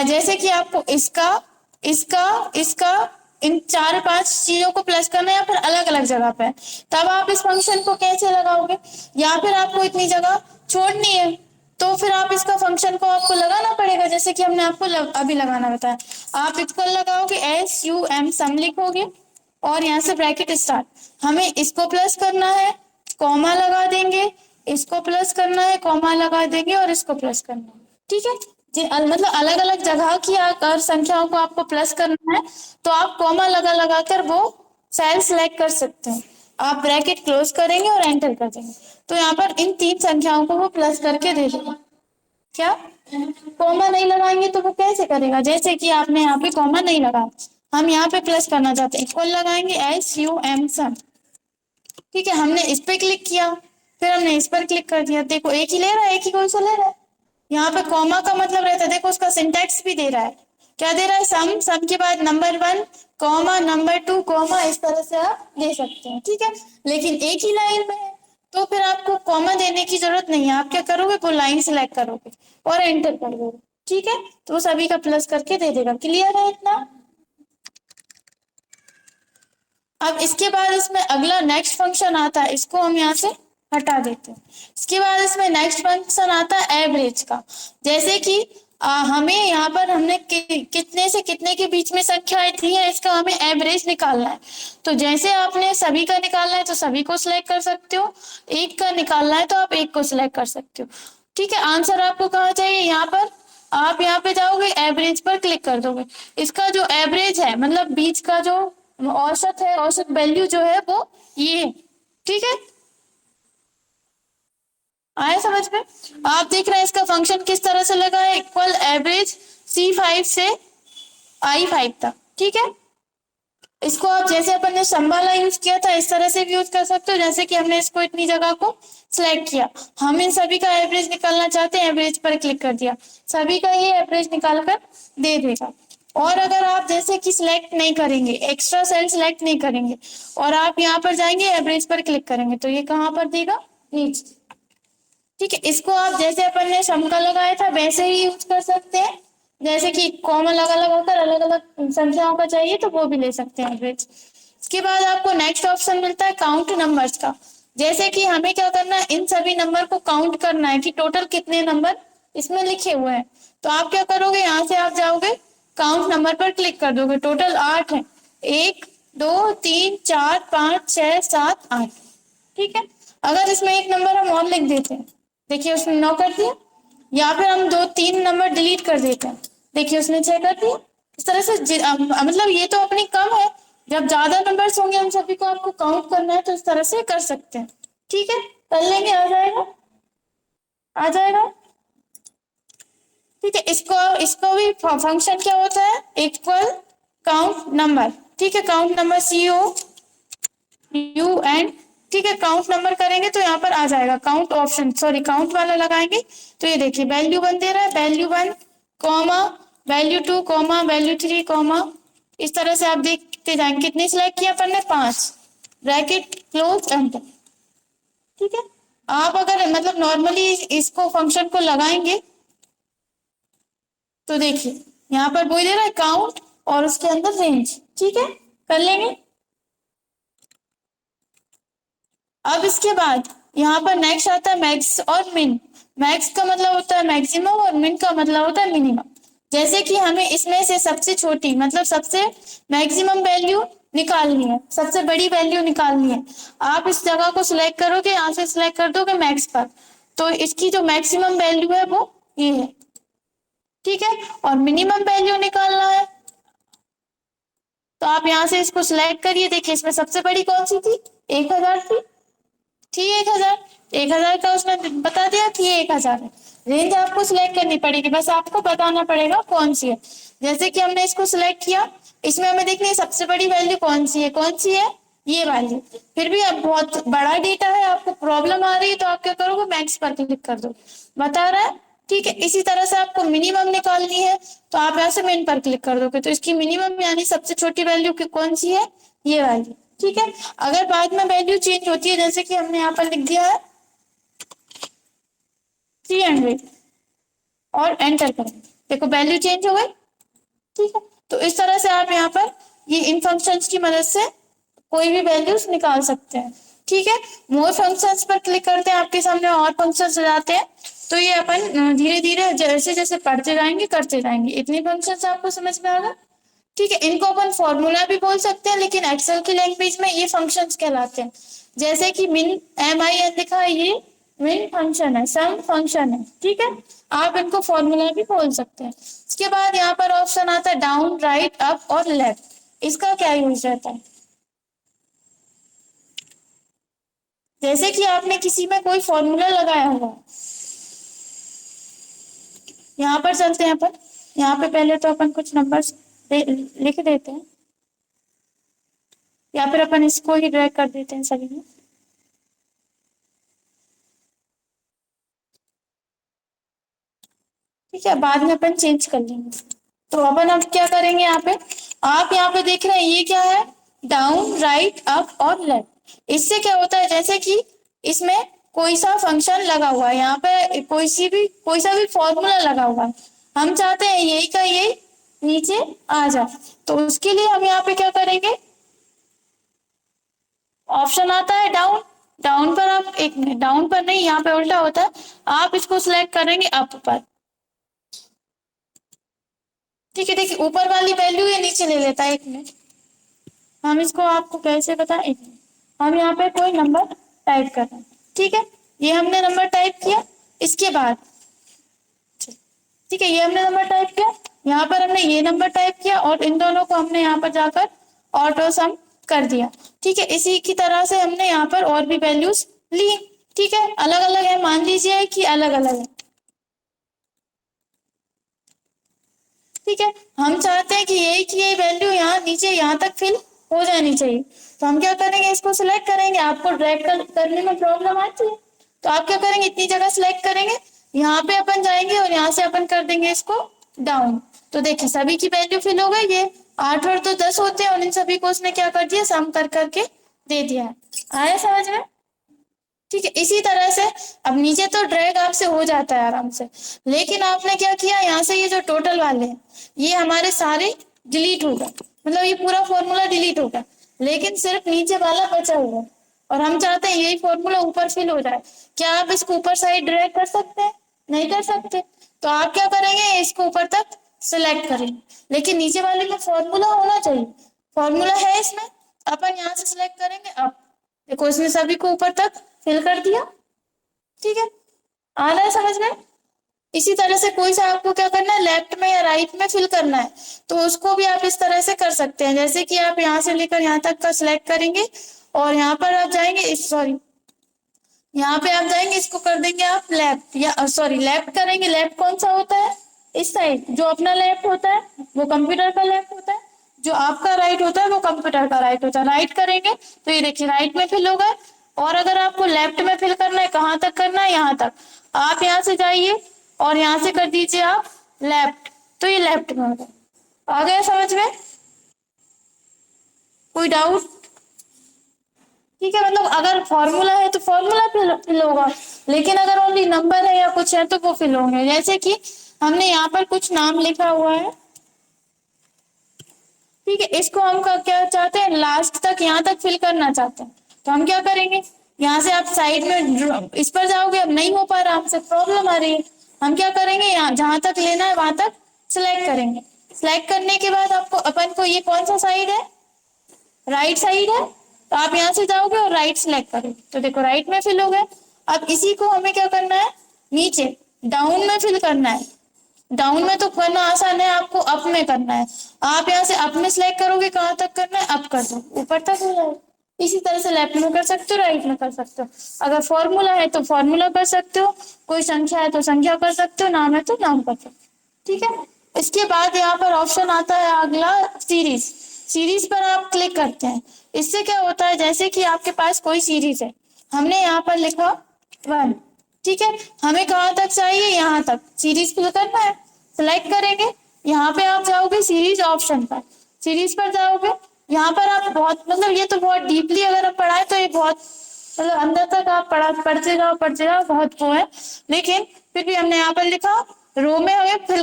जैसे कि आपको इसका इसका इसका इन 4-5 चीजों को प्लस करना है या फिर अलग अलग जगह पे, तब आप इस फंक्शन को कैसे लगाओगे, या फिर आपको इतनी जगह छोड़नी है तो फिर आप इसका फंक्शन को आपको लगाना पड़ेगा, जैसे कि हमने आपको अभी लगाना बताया। आप इक्वल लगाओगे, SUM सम लिखोगे और यहाँ से ब्रैकेट स्टार्ट, हमें इसको प्लस करना है, कॉमा लगा देंगे, इसको प्लस करना है, कॉमा लगा देंगे और इसको प्लस करना है। ठीक है जी, मतलब अलग अलग जगह की अगर संख्याओं को आपको प्लस करना है तो आप कॉमा लगा लगा कर वो सेल सिलेक्ट कर सकते हैं। आप ब्रैकेट क्लोज करेंगे और एंटर कर देंगे तो यहाँ पर इन 3 संख्याओं को वो प्लस करके दे देगा। क्या कॉमा नहीं लगाएंगे तो वो कैसे करेगा, जैसे कि आपने यहाँ पे कॉमा नहीं लगाया, हम यहाँ पे प्लस करना चाहते हैं, इक्वल लगाएंगे, SUM सम। ठीक है, हमने इस पे क्लिक किया, फिर हमने इस पर क्लिक कर दिया, देखो एक ही ले रहा है, एक ही कौन सा ले रहा है। यहाँ पे कॉमा का मतलब रहता है, देखो उसका सिंटैक्स भी दे रहा है, क्या दे रहा है, सम, सम के बाद नंबर 1 कॉमा नंबर 2 कॉमा, इस तरह से आप दे सकते हैं। ठीक है, लेकिन एक ही लाइन में है तो फिर आपको कॉमा देने की जरूरत नहीं है, आप क्या करोगे, वो लाइन सिलेक्ट करोगे और एंटर कर दोगे। ठीक है, तो वो सभी का प्लस करके दे देगा। क्लियर है इतना। अब इसके बाद इसमें अगला नेक्स्ट फंक्शन आता है, इसको हम यहाँ से हटा देते हैं। इसके बाद इसमें नेक्स्ट फंक्शन आता है एवरेज का, जैसे कि हमें यहाँ पर हमने कितने से कितने के बीच में संख्याएं थी है, इसका हमें एवरेज निकालना है। तो जैसे आपने सभी का निकालना है तो सभी को सिलेक्ट कर सकते हो, एक का निकालना है तो आप एक को सिलेक्ट कर सकते हो। ठीक है, आंसर आपको कहाँ चाहिए, यहाँ पर आप यहाँ पे जाओगे, एवरेज पर क्लिक कर दोगे, इसका जो एवरेज है मतलब बीच का जो औसत है, औसत वैल्यू जो है वो ये है। ठीक है, आए समझ में। आप देख रहे हैं इसका फंक्शन किस तरह से लगा है, इक्वल एवरेज C5 से I5 तक। ठीक है, इसको आप जैसे अपन ने सम वाला यूज किया था इस तरह से भी यूज कर सकते हो, जैसे कि हमने इसको इतनी जगह को सिलेक्ट किया, हम इन सभी का एवरेज निकालना चाहते हैं, एवरेज पर क्लिक कर दिया, सभी का ये एवरेज निकाल कर दे देगा। और अगर आप जैसे कि सिलेक्ट नहीं करेंगे, एक्स्ट्रा सेल सिलेक्ट नहीं करेंगे और आप यहाँ पर जाएंगे एवरेज पर क्लिक करेंगे तो ये कहाँ पर देगा, नीचे। ठीक है, इसको आप जैसे अपन ने सम का लगाया था वैसे ही यूज कर सकते हैं, जैसे कि कॉमन लगा लगाकर अलग अलग संख्याओं का चाहिए तो वो भी ले सकते हैं एवरेज। इसके बाद आपको नेक्स्ट ऑप्शन मिलता है काउंट नंबर्स का, जैसे कि हमें क्या करना है, इन सभी नंबर को काउंट करना है कि टोटल कितने नंबर इसमें लिखे हुए हैं। तो आप क्या करोगे, यहाँ से आप जाओगे काउंट नंबर पर क्लिक कर दोगे, टोटल 8 है, 1 2 3 4 5 6 7 8। ठीक है, अगर इसमें एक नंबर हम और लिख देते हैं, देखिए उसने 9 कर दिया, या फिर हम 2-3 नंबर डिलीट कर देते हैं, देखिए उसने 6 कर दिया। इस तरह से मतलब ये तो अपनी कम है, जब ज्यादा नंबर्स होंगे हम सभी को आपको काउंट करना है तो इस तरह से कर सकते हैं। ठीक है, कर लेंगे, आ जाएगा, आ जाएगा। ठीक है, इसको इसको भी फंक्शन क्या होता है, इक्वल काउंट नंबर। ठीक है, काउंट नंबर COUNT। ठीक है, काउंट नंबर करेंगे तो यहाँ पर आ जाएगा काउंट ऑप्शन, सॉरी काउंट वाला लगाएंगे तो ये देखिए वैल्यू 1 दे रहा है, value 1 comma value 2 comma value 3 comma, इस तरह से आप देखते जाएंगे। कितने सिलेक्ट किया अपन ने, 5, ब्रैकेट क्लोज एंटर। ठीक है, आप अगर मतलब नॉर्मली इसको फंक्शन को लगाएंगे तो देखिए यहाँ पर वो दे रहा है काउंट और उसके अंदर रेंज। ठीक है, कर लेंगे। अब इसके बाद यहाँ पर नेक्स्ट आता है मैक्स और मिन। मैक्स का मतलब होता है मैक्सिमम और मिन का मतलब होता है मिनिमम। जैसे कि हमें इसमें से सबसे छोटी मतलब सबसे मैक्सिमम वैल्यू निकालनी है, सबसे बड़ी वैल्यू निकालनी है, आप इस जगह को सिलेक्ट करोगे, यहाँ से सिलेक्ट कर दोगे मैक्स पर, तो इसकी जो मैक्सिमम वैल्यू है वो ये है। ठीक है, और मिनिमम वैल्यू निकालना है तो आप यहाँ से इसको सिलेक्ट करिए, देखिए इसमें सबसे बड़ी कौन सी थी, 1000 थी 1000 का उसने बता दिया थी 1000 है। रेंज आपको सिलेक्ट करनी पड़ेगी, बस आपको बताना पड़ेगा कौन सी है। जैसे कि हमने इसको सिलेक्ट किया, इसमें हमें देखनी है सबसे बड़ी वैल्यू कौन सी है, कौन सी है, ये वैल्यू। फिर भी अब बहुत बड़ा डेटा है, आपको प्रॉब्लम आ रही है तो आप क्या करोगे, मैक्स पर क्लिक कर दो, बता रहा है। ठीक है, इसी तरह से आपको मिनिमम निकालनी है तो आप यहाँ से मिन पर क्लिक कर दोगे, तो इसकी मिनिमम यानी सबसे छोटी वैल्यू कौन सी है, ये वैल्यू। ठीक है, अगर बाद में वैल्यू चेंज होती है, जैसे कि हमने यहाँ पर लिख दिया है 300 और एंटर करें, देखो वैल्यू चेंज हो गई। ठीक है, तो इस तरह से आप यहाँ पर ये इन फंक्शंस की मदद से कोई भी वैल्यूज निकाल सकते हैं। ठीक है, मोर फंक्शंस पर क्लिक करते हैं, आपके सामने और फंक्शंस आ जाते हैं। तो ये अपन धीरे धीरे जैसे जैसे पढ़ते जाएंगे करते जाएंगे, इतने फंक्शंस आपको समझ में आ गए। ठीक है, इनको अपन फॉर्मूला भी बोल सकते हैं, लेकिन एक्सेल की लैंग्वेज में ये फंक्शंस कहलाते हैं। जैसे कि मिन MIN लिखा है, ये मिन फंक्शन है, सम फंक्शन है। ठीक है, आप इनको फॉर्मूला भी बोल सकते हैं। इसके बाद यहाँ पर ऑप्शन आता है डाउन, राइट, अप और लेफ्ट। इसका क्या यूज रहता है? जैसे कि आपने किसी में कोई फॉर्मूला लगाया होगा, यहाँ पर चलते हैं अपन। यहाँ पे पहले तो अपन कुछ नंबर्स लिख देते हैं, या फिर अपन इसको ही ड्रैग कर देते हैं सभी में। ठीक है, बाद में अपन चेंज कर लेंगे। तो अपन अब क्या करेंगे, यहाँ पे आप यहाँ पे देख रहे हैं ये क्या है, डाउन, राइट, अप और लेफ्ट। इससे क्या होता है, जैसे कि इसमें कोई सा फंक्शन लगा हुआ है, यहाँ पे कोई सा भी फॉर्मूला लगा हुआ है, हम चाहते हैं यही का यही नीचे आ जाए। तो उसके लिए हम यहाँ पे क्या करेंगे, ऑप्शन आता है डाउन, डाउन पर आप एक मिनट, डाउन पर नहीं, यहाँ पे उल्टा होता है, आप इसको सिलेक्ट करेंगे अप पर। ठीक है, देखिए ऊपर वाली वैल्यू ये नीचे ले लेता है। एक मिनट, हम इसको आपको कैसे बताएं, एक मिनट, हम यहाँ पे कोई नंबर टाइप कर रहे हैं। ठीक है, ये हमने नंबर टाइप किया, इसके बाद ठीक है, ये हमने नंबर टाइप किया, यहाँ पर हमने ये नंबर टाइप किया और इन दोनों को हमने यहाँ पर जाकर ऑटो सम कर दिया। ठीक है, इसी की तरह से हमने यहाँ पर और भी वैल्यूज ली। ठीक है, अलग अलग है, मान लीजिए कि अलग अलग है। ठीक है, हम चाहते हैं कि ये वैल्यू यहाँ नीचे यहाँ तक फिल हो जानी चाहिए। तो हम क्या करेंगे, इसको सिलेक्ट करेंगे। आपको ड्रैग करने में प्रॉब्लम आती है, तो आप क्या करेंगे, इतनी जगह सिलेक्ट करेंगे, यहाँ पे अपन जाएंगे और यहाँ से अपन कर देंगे इसको डाउन। तो देखिए सभी की वैल्यू फिल हो गई। ये 8 और 10 होते हैं और इन सभी को उसने क्या कर दिया, सम कर करके दे दिया है। आया समझ में? ठीक है, इसी तरह से अब नीचे तो ड्रैग आपसे हो जाता है आराम से, लेकिन आपने क्या किया, यहाँ से ये जो टोटल वाले हैं ये हमारे सारे डिलीट हो गए, मतलब ये पूरा फॉर्मूला डिलीट हो गया, लेकिन सिर्फ नीचे वाला बचा हुआ है। और हम चाहते हैं यही फॉर्मूला ऊपर फिल हो जाए। क्या आप इसको ऊपर साइड ड्रैग कर सकते हैं? नहीं कर सकते। तो आप क्या करेंगे, इसको ऊपर तक सिलेक्ट करेंगे, लेकिन नीचे वाले में फॉर्मूला होना चाहिए। फॉर्मूला है इसमें, अपन यहाँ से सिलेक्ट करेंगे। अब देखो इसने सभी को ऊपर तक फिल कर दिया। ठीक है, आ रहा है समझ में? इसी तरह से कोई सा आपको क्या करना है, लेफ्ट में या राइट में फिल करना है, तो उसको भी आप इस तरह से कर सकते हैं। जैसे कि आप यहाँ से लेकर यहाँ तक का सिलेक्ट करेंगे और यहाँ पर आप जाएंगे, सॉरी यहाँ पे आप जाएंगे, इसको कर देंगे आप लेफ्ट, या सॉरी लेफ्ट करेंगे। लेफ्ट कौन सा होता है, इस साइड जो अपना लेफ्ट होता है वो कंप्यूटर का लेफ्ट होता है, जो आपका राइट होता है वो कंप्यूटर का राइट होता है। राइट करेंगे तो ये देखिए राइट में फिल होगा। और अगर आपको लेफ्ट में फिल करना है, कहाँ तक करना है, यहाँ तक, आप यहाँ से जाइए और यहाँ से कर दीजिए आप लेफ्ट, तो ये लेफ्ट में होगा। आ गया समझ में? कोई डाउट? ठीक है, मतलब अगर फॉर्मूला है तो फॉर्मूला फिल होगा, लेकिन अगर ओनली नंबर है या कुछ है तो वो फिल होंगे। जैसे कि हमने यहाँ पर कुछ नाम लिखा हुआ है, ठीक है, इसको हम क्या चाहते हैं, लास्ट तक यहाँ तक फिल करना चाहते हैं। तो हम क्या करेंगे, यहाँ से आप साइड में इस पर जाओगे, अब नहीं हो पा रहा, हमसे प्रॉब्लम आ रही है। हम क्या करेंगे, यहाँ जहां तक लेना है वहां तक सिलेक्ट करेंगे। सिलेक्ट करने के बाद आपको अपन को ये कौन सा साइड है, राइट साइड है, तो आप यहाँ से जाओगे और राइट सिलेक्ट करोगे, तो देखो राइट में फिल हो गए। अब इसी को हमें क्या करना है, नीचे डाउन में फिल करना है। डाउन में तो करना आसान है, आपको अप में करना है। आप यहाँ से अप में सिलेक्ट करोगे, कहाँ तक करना है, अप कर दो, ऊपर तक हो जाएगा। इसी तरह से लेफ्ट में कर सकते हो, राइट में कर सकते हो। अगर फॉर्मूला है तो फॉर्मूला कर सकते हो, कोई संख्या है तो संख्या कर सकते हो, नाम है तो नाम कर सकते हो। ठीक है, इसके बाद यहाँ पर ऑप्शन आता है अगला, सीरीज। सीरीज पर आप क्लिक करते हैं। इससे क्या होता है, जैसे कि आपके पास कोई सीरीज है, हमने यहाँ पर लिखा 1, ठीक है, हमें कहाँ तक चाहिए, यहाँ तक सीरीज फिल करना है। सिलेक्ट करेंगे, यहाँ पे आप जाओगे सीरीज ऑप्शन पर, सीरीज पर जाओगे, यहाँ पर आप बहुत, मतलब ये तो बहुत डीपली अगर आप पढ़ाए तो ये बहुत, मतलब अंदर तक आप पढ़ते जाओ बहुत वो है, लेकिन फिर भी हमने यहाँ पर लिखा रो में हमें फिल